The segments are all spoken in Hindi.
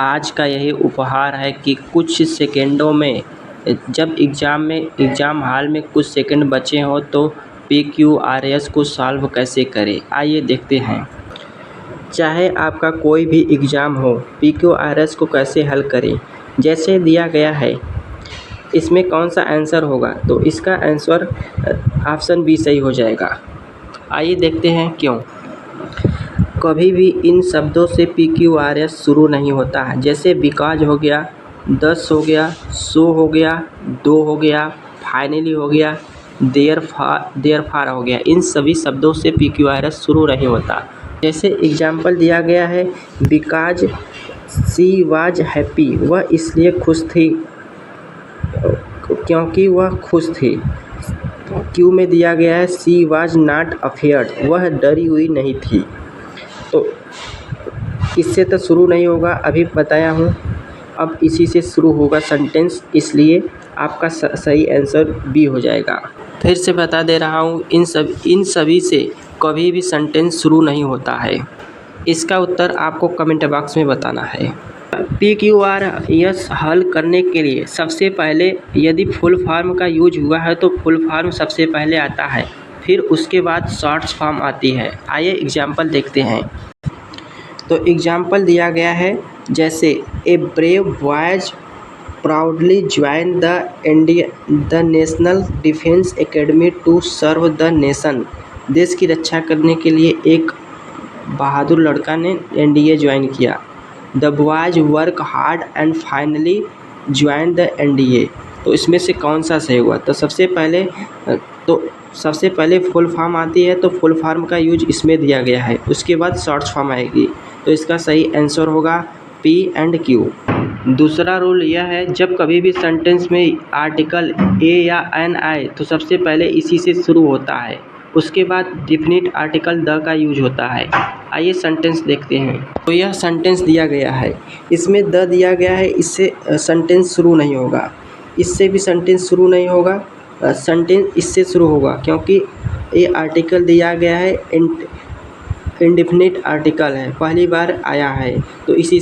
आज का यही उपहार है कि कुछ सेकंडों में, जब एग्ज़ाम हॉल में कुछ सेकंड बचे हों तो PQRS को सॉल्व कैसे करें, आइए देखते हैं। चाहे आपका कोई भी एग्ज़ाम हो, PQRS को कैसे हल करें। जैसे दिया गया है, इसमें कौन सा आंसर होगा, तो इसका आंसर ऑप्शन बी सही हो जाएगा। आइए देखते हैं क्यों। कभी भी इन शब्दों से PQRS शुरू नहीं होता है। जैसे बिकॉज हो गया, 10 हो गया, सो हो गया, 2 हो गया, फाइनली हो गया, देयरफॉर हो गया। इन सभी शब्दों से PQRS शुरू नहीं होता। जैसे एग्जाम्पल दिया गया है, बिकॉज शी वाज हैप्पी, वह इसलिए खुश थी क्योंकि वह खुश थी। क्यू में दिया गया है, शी वाज नॉट अफेयर्ड, वह डरी हुई नहीं थी। तो इससे तो शुरू नहीं होगा, अभी बताया हूँ। अब इसी से शुरू होगा सेंटेंस, इसलिए आपका सही आंसर बी हो जाएगा। फिर से बता दे रहा हूँ, इन सभी से कभी भी सेंटेंस शुरू नहीं होता है। इसका उत्तर आपको कमेंट बॉक्स में बताना है। PQRS हल करने के लिए सबसे पहले यदि फुल फॉर्म का यूज हुआ है तो फुल फॉर्म सबसे पहले आता है, फिर उसके बाद शॉर्ट फॉर्म आती है। आइए एग्जाम्पल देखते हैं। तो एग्जाम्पल दिया गया है, जैसे a brave boys proudly join the National Defence Academy to serve the nation. देश की रक्षा करने के लिए एक बहादुर लड़का ने NDA ज्वाइन किया। The boys work hard and finally join the NDA। तो इसमें से कौन सा सही हुआ, तो सबसे पहले फुल फॉर्म आती है, तो फुल फॉर्म का यूज इसमें दिया गया है, उसके बाद शॉर्ट फॉर्म आएगी। तो इसका सही आंसर होगा P एंड Q। दूसरा रूल यह है, जब कभी भी सेंटेंस में आर्टिकल A या N आए तो सबसे पहले इसी से शुरू होता है, उसके बाद डिफिनिट आर्टिकल द का यूज होता है। आइए सेंटेंस देखते हैं। तो यह सेंटेंस दिया गया है, इसमें द दिया गया है, इससे सेंटेंस शुरू नहीं होगा, इससे भी सेंटेंस शुरू नहीं होगा। सेंटेंस इससे शुरू होगा क्योंकि ये आर्टिकल दिया गया है, इंडेफिनिट आर्टिकल है, पहली बार आया है, तो इसी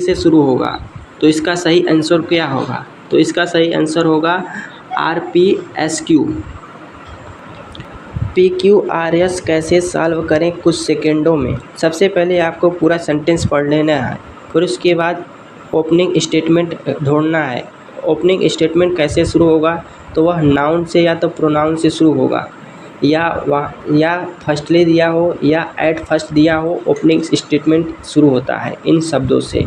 से शुरू होगा। तो इसका सही आंसर क्या होगा, तो इसका सही आंसर होगा RPSQ। PQRS कैसे सॉल्व करें कुछ सेकेंडों में। सबसे पहले आपको पूरा सेंटेंस पढ़ लेना है, फिर उसके बाद ओपनिंग स्टेटमेंट ढूंढना है। ओपनिंग स्टेटमेंट कैसे शुरू होगा, तो वह नाउन से या तो प्रोनाउन से शुरू होगा, या फर्स्टली दिया हो या एट फर्स्ट दिया हो, ओपनिंग स्टेटमेंट शुरू होता है इन शब्दों से।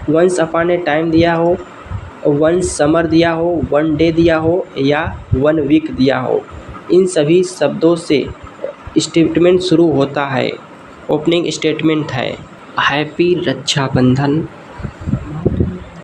वंस अपॉन ए टाइम दिया हो, वन समर दिया हो, वन डे दिया हो या वन वीक दिया हो, इन सभी शब्दों से स्टेटमेंट शुरू होता है। ओपनिंग स्टेटमेंट है हैप्पी रक्षाबंधन।